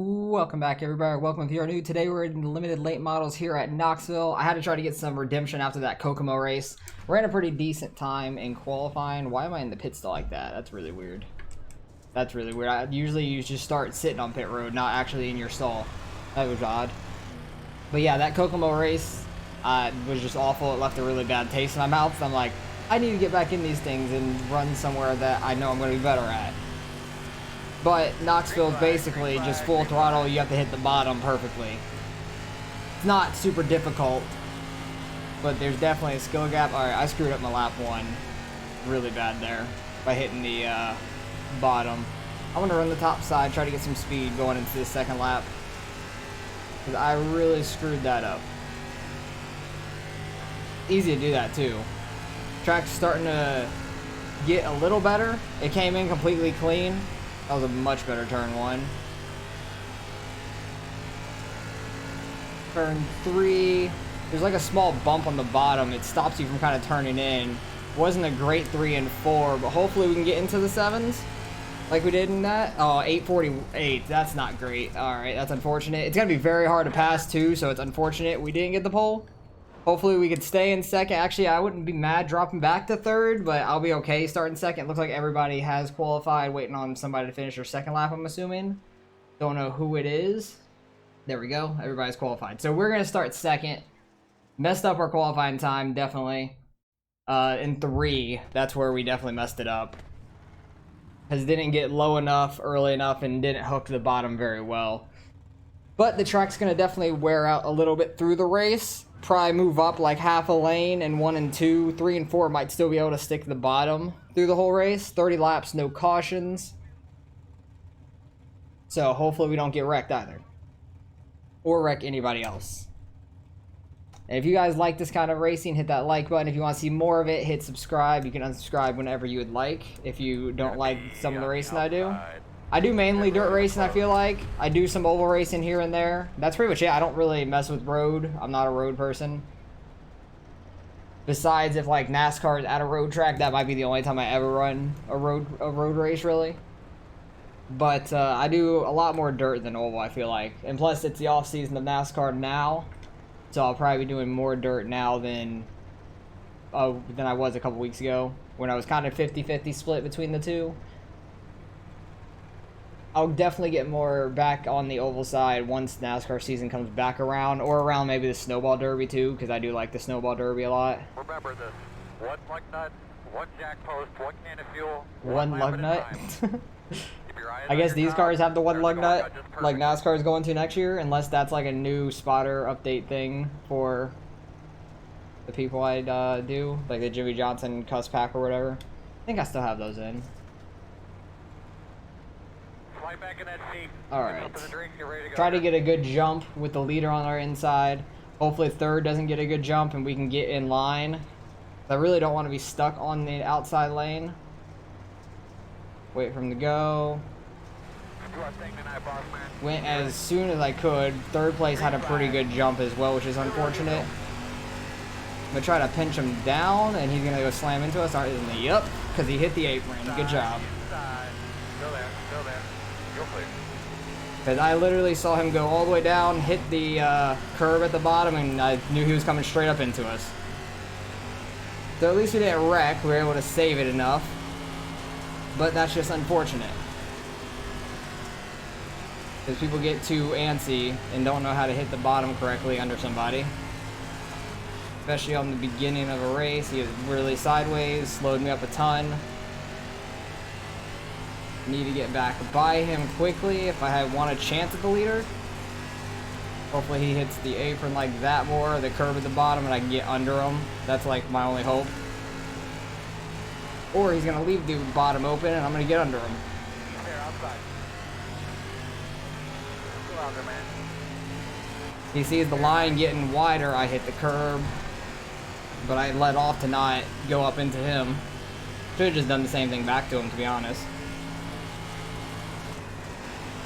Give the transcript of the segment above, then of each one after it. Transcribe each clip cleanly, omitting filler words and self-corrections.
Welcome back, everybody. Welcome if you're new. Today we're in the limited late models here at Knoxville. I had to try to get some redemption after that Kokomo race. Ran a pretty decent time in qualifying. Why am I in the pit stall like that? That's really weird. That's really weird. Usually you just start sitting on pit road, not actually in your stall. That was odd. But yeah, that Kokomo race was just awful. It left a really bad taste in my mouth. So I'm like, I need to get back in these things and run somewhere that I know I'm going to be better at. But Knoxville is basically just full throttle. You have to hit the bottom perfectly. It's not super difficult, but there's definitely a skill gap. Alright, I screwed up my lap one really bad there by hitting the bottom. I want to run the top side, try to get some speed going into the second lap, because I really screwed that up. Easy to do that too. Track's starting to get a little better. It came in completely clean. That was a much better turn one. Turn 3, there's like a small bump on the bottom. It stops you from kind of turning in. Wasn't a great 3 and 4, but hopefully we can get into the 7s like we did in that. Oh, 848, that's not great. All right, that's unfortunate. It's gonna be very hard to pass too, so it's unfortunate we didn't get the pole. Hopefully we could stay in second. Actually, I wouldn't be mad dropping back to third, but I'll be okay starting second. It looks like everybody has qualified, waiting on somebody to finish their second lap, I'm assuming. Don't know who it is. There we go. Everybody's qualified. So we're going to start second. Messed up our qualifying time, definitely. In 3, that's where we definitely messed it up. Because it didn't get low enough, early enough, and didn't hook the bottom very well. But the track's going to definitely wear out a little bit through the race. Probably move up like half a lane, and 1 and 2, 3 and 4 might still be able to stick to the bottom through the whole race. 30 laps, no cautions. So hopefully we don't get wrecked either. Or wreck anybody else. And if you guys like this kind of racing, hit that like button. If you want to see more of it, hit subscribe. You can unsubscribe whenever you would like if you don't like some of the racing I do. I do mainly dirt racing, I feel like. I do some oval racing here and there. That's pretty much it. I don't really mess with road. I'm not a road person. Besides, if like NASCAR is at a road track, that might be the only time I ever run a road race, really. But I do a lot more dirt than oval, I feel like. And plus, it's the off season of NASCAR now, so I'll probably be doing more dirt now than I was a couple weeks ago, when I was kind of 50-50 split between the two. I'll definitely get more back on the oval side once NASCAR season comes back around, or around maybe the snowball derby too, because I do like the snowball derby a lot. Remember this: 1 lug nut, 1 jack post, 1 can of fuel, 1 lug nut. I guess these cars have the 1 lug nut, like NASCAR is going to next year, unless that's like a new spotter update thing for the people I do, like the Jimmy Johnson Cuss Pack or whatever. I think I still have those in. Alright, try to get a good jump with the leader on our inside. Hopefully third doesn't get a good jump and we can get in line. I really don't want to be stuck on the outside lane. Wait for him to go. Went as soon as I could. Third place had a pretty good jump as well, which is unfortunate. I'm going to try to pinch him down and he's going to go slam into us. Yep, because he hit the apron. Good job. Because I literally saw him go all the way down, hit the curb at the bottom, and I knew he was coming straight up into us. So at least we didn't wreck. We were able to save it enough. But that's just unfortunate. Because people get too antsy and don't know how to hit the bottom correctly under somebody. Especially on the beginning of a race. He was really sideways, slowed me up a ton. Need to get back by him quickly if I want a chance at the leader. Hopefully he hits the apron like that more, the curb at the bottom, and I can get under him. That's like my only hope. Or he's gonna leave the bottom open and I'm gonna get under him. He sees the line getting wider, I hit the curb. But I let off to not go up into him. Should have just done the same thing back to him, to be honest.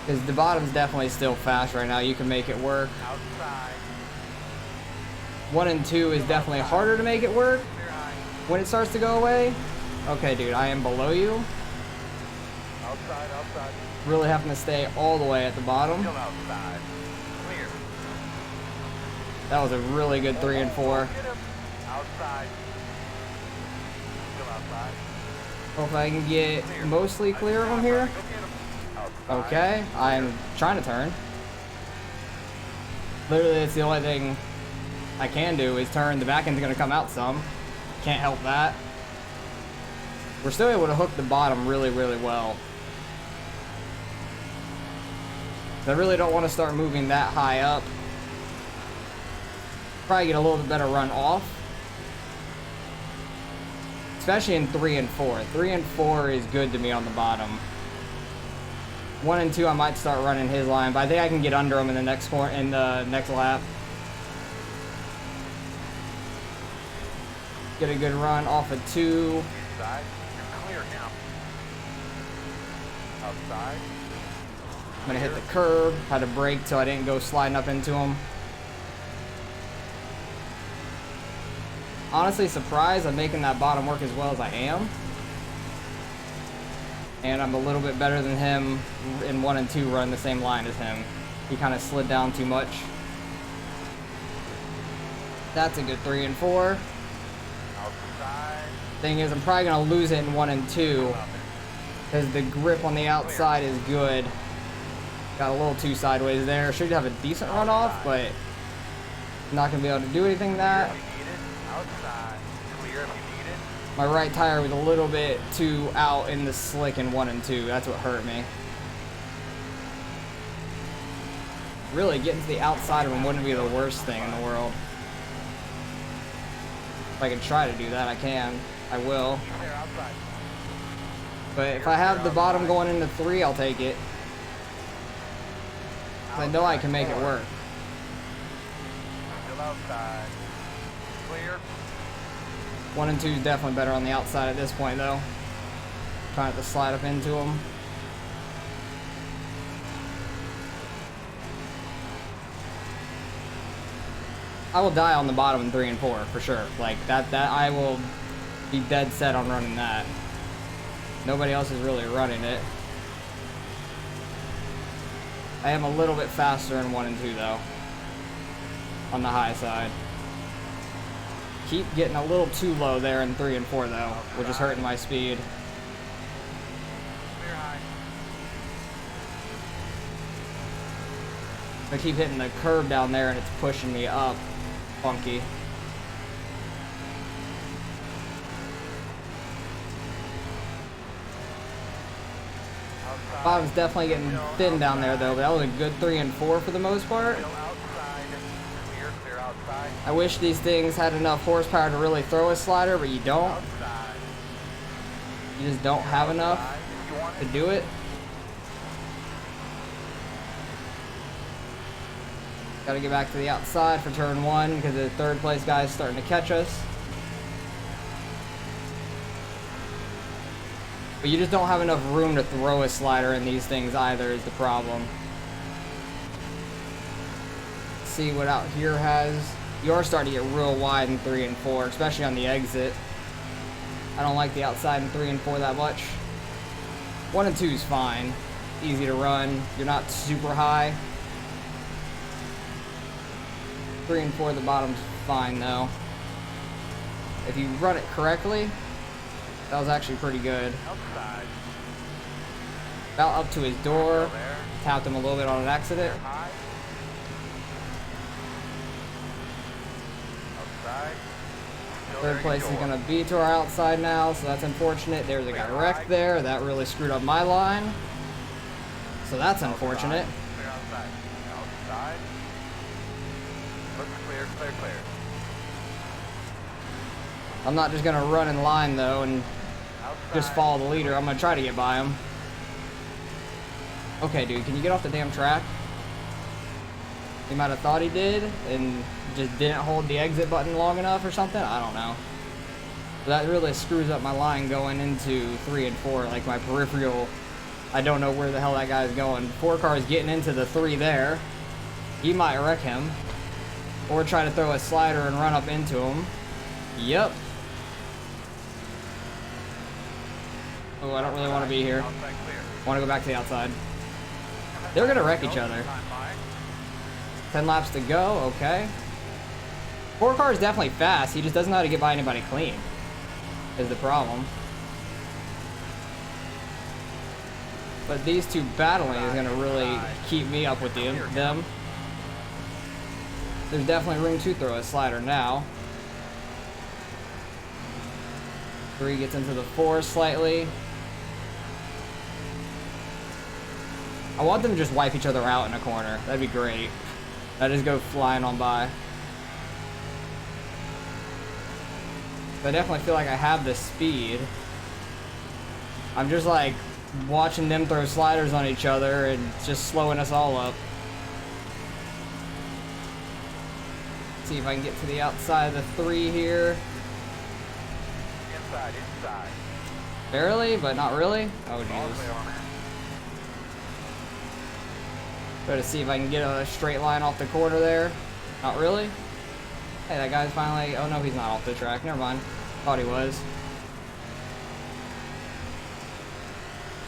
Because the bottom's definitely still fast right now. You can make it work. 1 and 2 is definitely harder to make it work when it starts to go away. Okay, dude, I am below you. outside, outside. Really having to stay all the way at the bottom. Still outside. Clear. That was a really good 3 and 4. Get him. Outside. Still outside. Hope I can get mostly clear of him here. Go get him. Outside. Okay, I'm trying to turn. Literally, it's the only thing I can do is turn. The back end's gonna come out some. Can't help that. We're still able to hook the bottom really, really well. I really don't want to start moving that high up. Probably get a little bit better run off. Especially in 3 and 4. 3 and 4 is good to me on the bottom. 1 and 2, I might start running his line, but I think I can get under him in the next lap. Get a good run off of 2. Inside. You're clear now. Outside. I'm gonna hit the curb. Had to brake so I didn't go sliding up into him. Honestly, surprised I'm making that bottom work as well as I am. And I'm a little bit better than him in 1 and 2 running the same line as him. He kind of slid down too much. That's a good 3 and 4. Outside. Thing is, I'm probably gonna lose it in 1 and 2 because the grip on the outside is good. Got a little too sideways there. Should have a decent runoff, but not gonna be able to do anything with that. If you need it. Outside. Clear if you need it. My right tire was a little bit too out in the slick in 1 and 2. That's what hurt me. Really, getting to the outside of him wouldn't be the worst thing in the world. If I can try to do that, I can. I will. Keep there outside. But if I have the bottom going into 3, I'll take it. 'Cause I know I can make it work. Still outside. Clear. 1 and 2 is definitely better on the outside at this point, though. Trying to slide up into him. I will die on the bottom in 3 and 4 for sure. Like that I will be dead set on running that. Nobody else is really running it. I am a little bit faster in 1 and 2 though. On the high side. Keep getting a little too low there in 3 and 4 though, which is hurting my speed. Clear high. I keep hitting the curb down there and it's pushing me up. Funky. Outside. Bottom's definitely getting thin down there though, but that was a good 3 and 4 for the most part. Still outside. Clear, clear outside. I wish these things had enough horsepower to really throw a slider, but you don't. Outside. You just don't have enough Outside if you want to it. do it. Got to get back to the outside for turn 1 because the 3rd place guy is starting to catch us. But you just don't have enough room to throw a slider in these things either is the problem. Let's see what out here has. You are starting to get real wide in 3 and 4, especially on the exit. I don't like the outside in 3 and 4 that much. 1 and 2 is fine. Easy to run. You're not super high. 3 and 4, the bottom's fine though. If you run it correctly, that was actually pretty good. Outside. About up to his door, Still there. tapped him a little bit on an accident. High. Outside. Still there, 3rd place your is door. gonna be to our outside now, so that's unfortunate. There's a guy wrecked there. That really screwed up my line. So that's unfortunate. Clear outside. Outside. Looks clear, clear, clear. I'm not just gonna run in line though and Outside. just follow the leader. I'm gonna try to get by him. Okay, dude, can you get off the damn track? He might have thought he did and just didn't hold the exit button long enough or something. I don't know. That really screws up my line going into 3 and 4. Like my peripheral, I don't know where the hell that guy's going. 4 cars getting into the 3 there. He might wreck him. Or try to throw a slider and run up into him. Yep. Oh, I don't really want to be here. Outside clear. Want to go back to the outside. They're going to wreck each other. 10 laps to go. Okay. 4 car is definitely fast. He just doesn't know how to get by anybody clean. Is the problem. But these two battling is going to really keep me up with them. There's definitely room to throw a slider now. 3 gets into the 4 slightly. I want them to just wipe each other out in a corner. That'd be great. I just go flying on by. But I definitely feel like I have the speed. I'm just like watching them throw sliders on each other and just slowing us all up. See if I can get to the outside of the 3 here. Inside. Barely, but not really. Oh, Jesus. Try to see if I can get a straight line off the corner there. Not really. Hey, that guy's finally... Oh, no, he's not off the track. Never mind. Thought he was.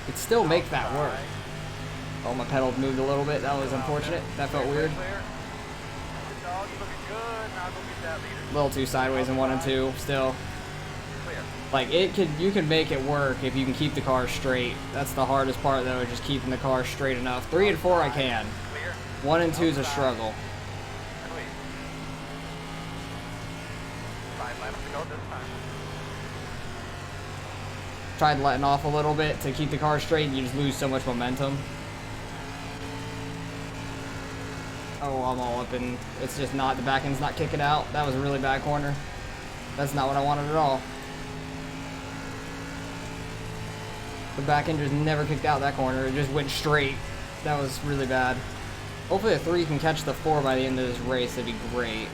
Could still make that work. Oh, my pedal moved a little bit. That was unfortunate. That felt weird. A little too sideways in 1 and 2. Still. Like, you can make it work if you can keep the car straight. That's the hardest part, though, is just keeping the car straight enough. 3 and 4 I can. 1 and 2 is a struggle. Tried letting off a little bit to keep the car straight, and you just lose so much momentum. Oh, I'm all up, and it's just not, the back end's not kicking out. That was a really bad corner. That's not what I wanted at all. The back end just never kicked out that corner. It just went straight. That was really bad. Hopefully the 3 can catch the 4 by the end of this race. That'd be great.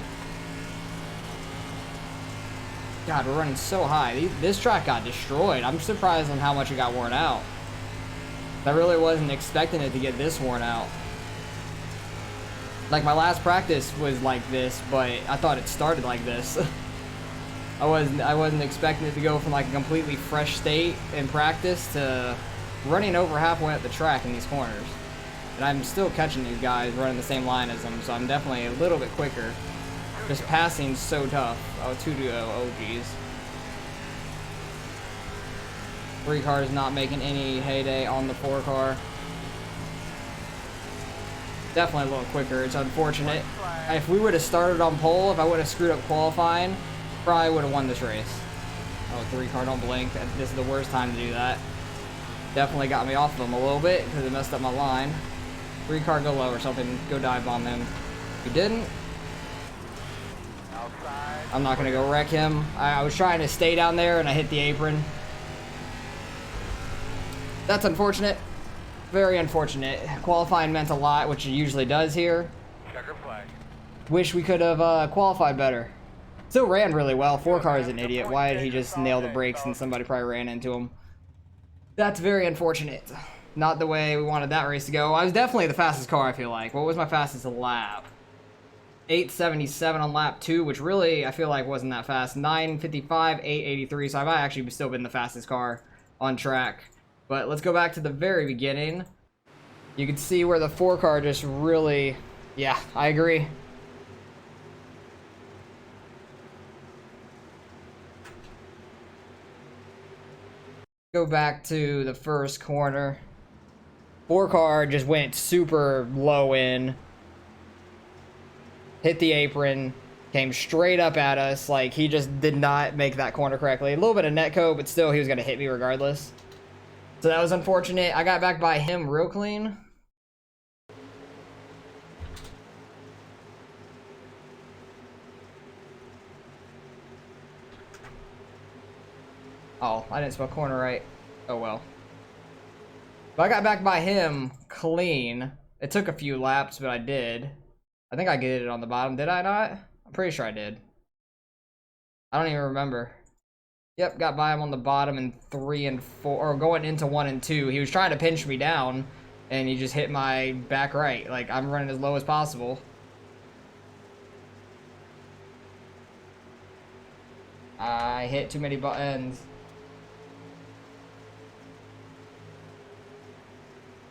God, we're running so high. This track got destroyed. I'm surprised on how much it got worn out. I really wasn't expecting it to get this worn out. Like, my last practice was like this, but I thought it started like this. I wasn't expecting it to go from like a completely fresh state in practice to running over halfway up the track in these corners. And I'm still catching these guys running the same line as them, so I'm definitely a little bit quicker. Just passing's so tough. Oh, 2 to 0. Oh, geez. 3 cars not making any heyday on the 4 car. Definitely a little quicker. It's unfortunate. If we would have started on pole, if I would have screwed up qualifying, probably would have won this race. Oh, 3 car, don't blink. This is the worst time to do that. Definitely got me off of them a little bit because it messed up my line. 3 car, go low or something. Go dive bomb him. If you didn't, I'm not going to go wreck him. I was trying to stay down there and I hit the apron. That's unfortunate. Very unfortunate. Qualifying meant a lot, which it usually does here. Checker flag. Wish we could have qualified better. Still ran really well. 4 car is an idiot. Why did he just nail the brakes and somebody probably ran into him? That's very unfortunate. Not the way we wanted that race to go. I was definitely the fastest car, I feel like. What was my fastest lap? 8:77 on lap 2, which really, I feel like, wasn't that fast. 9:55, 8:83, so I might actually still been the fastest car on track. But let's go back to the very beginning. You can see where the 4 car just really... Yeah, I agree. Go back to the first corner. 4 car just went super low in. Hit the apron. Came straight up at us. Like, he just did not make that corner correctly. A little bit of netco, but still, he was going to hit me regardless. So that was unfortunate. I got back by him real clean. Oh, I didn't spell corner right. Oh well. But I got back by him clean. It took a few laps, but I did. I think I get it on the bottom. Did I not? I'm pretty sure I did. I don't even remember. Yep, got by him on the bottom in 3 and 4, or going into 1 and 2. He was trying to pinch me down, and he just hit my back right. Like, I'm running as low as possible. I hit too many buttons.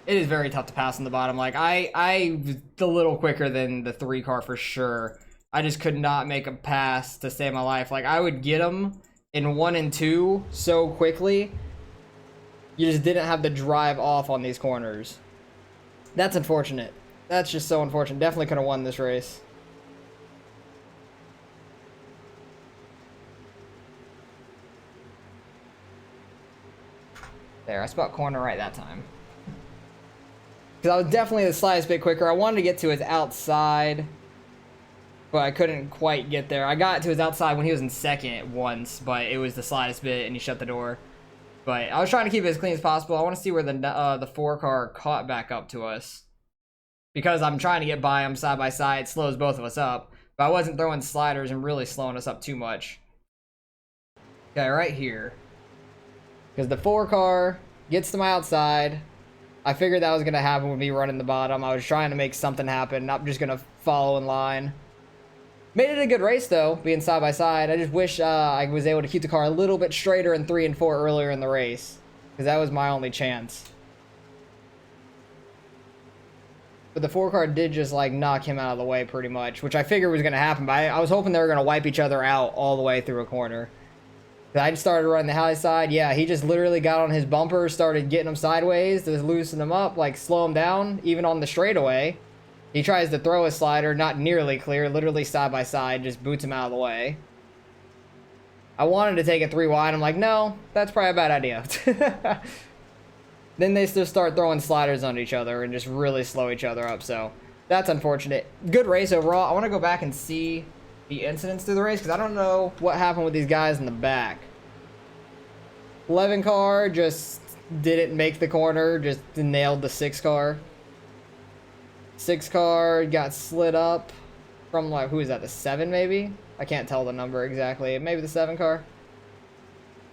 It is very tough to pass on the bottom. Like, I was a little quicker than the 3 car for sure. I just could not make a pass to save my life. Like, I would get them in 1 and 2 so quickly. You just didn't have the drive off on these corners. That's unfortunate. That's just so unfortunate. Definitely could have won this race. There, I spot corner right that time. Because I was definitely the slightest bit quicker. I wanted to get to his outside, but I couldn't quite get there. I got to his outside when he was in second once, but it was the slightest bit, and he shut the door. But I was trying to keep it as clean as possible. I want to see where the 4 car caught back up to us. Because I'm trying to get by him side by side. It slows both of us up. But I wasn't throwing sliders and really slowing us up too much. Okay, right here. Because the 4 car gets to my outside. I figured that was going to happen with me running the bottom. I was trying to make something happen, not just going to follow in line. Made it a good race, though, being side by side. I just wish I was able to keep the car a little bit straighter in 3 and 4 earlier in the race. Because that was my only chance. But the 4 car did just, like, knock him out of the way pretty much. Which I figured was going to happen. But I was hoping they were going to wipe each other out all the way through a corner. I just started running the high side. Yeah, he just literally got on his bumper, started getting him sideways to loosen him up, like slow him down, even on the straightaway. He tries to throw a slider, not nearly clear, literally side by side, just boots him out of the way. I wanted to take it 3 wide. I'm like, no, that's probably a bad idea. Then they just start throwing sliders on each other and just really slow each other up, so that's unfortunate. Good race overall. I want to go back and see the incidents through the race because I don't know what happened with these guys in the back. 11 car just didn't make the corner, just nailed the 6 car. 6 car got slid up from, like, who is that, the 7 maybe? I can't tell the number exactly. Maybe the 7 car.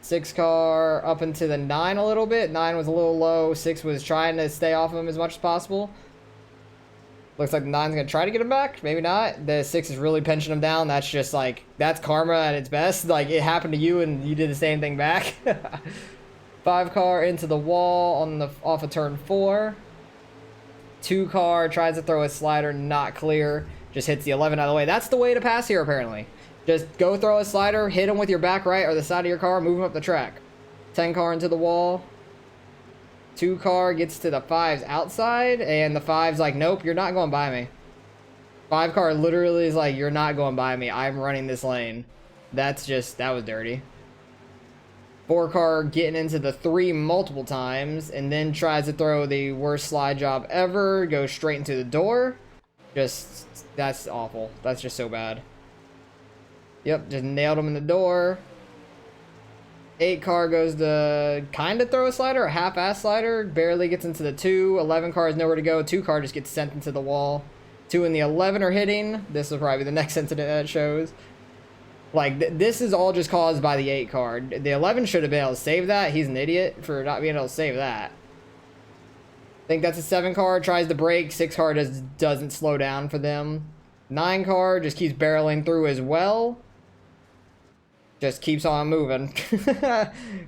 6 car up into the 9 a little bit. 9 was a little low. 6 was trying to stay off of him as much as possible. Looks like the 9's going to try to get him back. Maybe not. The 6 is really pinching him down. That's just like, that's karma at its best. Like, it happened to you and you did the same thing back. 5 car into the wall on the off of turn 4. 2 car tries to throw a slider, not clear. Just hits the 11 out of the way. That's the way to pass here, apparently. Just go throw a slider, hit him with your back right or the side of your car, move him up the track. 10 car into the wall. 2 car gets to the 5's outside, and the 5's like, nope, you're not going by me. 5 car literally is like, you're not going by me. I'm running this lane. That's just, that was dirty. 4 car getting into the 3 multiple times, and then tries to throw the worst slide job ever, goes straight into the door. Just, that's awful. That's just so bad. Yep, just nailed him in the door. 8 car goes to kind of throw a slider, a half-ass slider, barely gets into the 2. 11 car has nowhere to go. 2 car just gets sent into the wall. 2 and the 11 are hitting. This will probably be the next incident that shows. Like, this is all just caused by the 8 car. The 11 should have been able to save that. He's an idiot for not being able to save that. I think that's a 7 car, tries to brake. 6 car just doesn't slow down for them. 9 car just keeps barreling through as well. Just keeps on moving.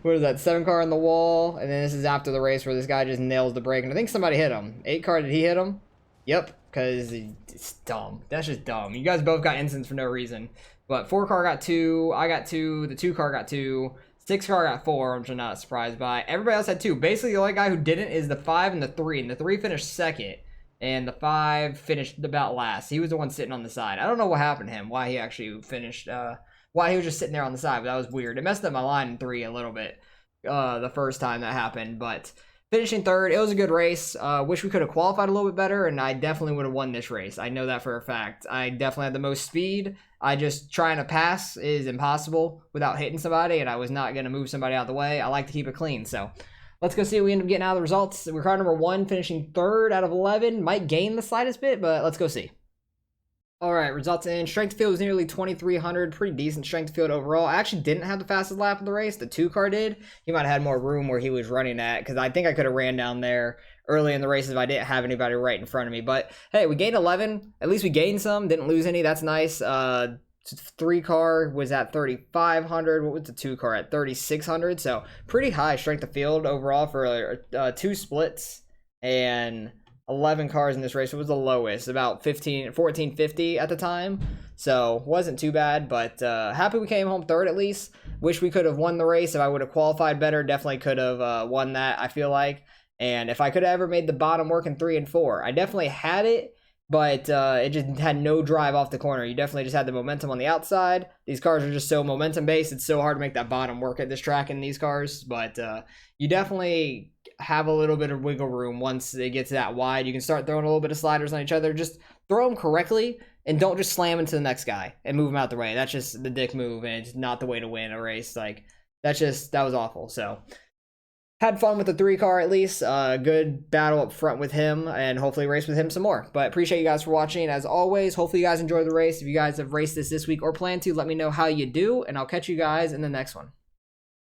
What is that? 7 car on the wall. And then this is after the race where this guy just nails the brake. And I think somebody hit him. 8 car, did he hit him? Yep. Because it's dumb. That's just dumb. You guys both got incidents for no reason. But 4 car got 2. I got 2. The 2 car got 2. 6 car got 4, which I'm not surprised by. Everybody else had 2. Basically, the only guy who didn't is the 5 and the 3. And the 3 finished second. And the 5 finished about last. He was the one sitting on the side. I don't know what happened to him. Why he actually finished... why he was just sitting there on the side, but that was weird. It messed up my line in 3 a little bit the first time that happened, but finishing 3rd, it was a good race. Wish we could have qualified a little bit better, and I definitely would have won this race. I know that for a fact. I definitely had the most speed. I just trying to pass is impossible without hitting somebody, and I was not going to move somebody out of the way. I like to keep it clean, so let's go see what we end up getting out of the results. We're car number 1, finishing 3rd out of 11. Might gain the slightest bit, but let's go see. All right, results in. Strength of field was nearly 2,300. Pretty decent strength of field overall. I actually didn't have the fastest lap of the race. The 2 car did. He might have had more room where he was running at, because I think I could have ran down there early in the race if I didn't have anybody right in front of me. But hey, we gained 11. At least we gained some. Didn't lose any. That's nice. 3 car was at 3,500. What was the 2 car at? 3,600. So pretty high strength of field overall for 2 splits. and 11 cars in this race. It was the lowest, about 1450 at the time, so wasn't too bad, but happy we came home third at least. Wish we could have won the race. If I would have qualified better, definitely could have won that, I feel like. And if I could have ever made the bottom work in 3 and 4, I definitely had it, but it just had no drive off the corner. You definitely just had the momentum on the outside. These cars are just so momentum based. It's so hard to make that bottom work at this track in these cars, but you definitely have a little bit of wiggle room once it gets that wide. You can start throwing a little bit of sliders on each other. Just throw them correctly and don't just slam into the next guy and move him out the way. That's just the dick move, and it's not the way to win a race. Like, that was awful. So had fun with the 3 car at least. Good battle up front with him, and hopefully race with him some more. But appreciate you guys for watching. As always, hopefully you guys enjoy the race. If you guys have raced this week or plan to, let me know how you do, and I'll catch you guys in the next one.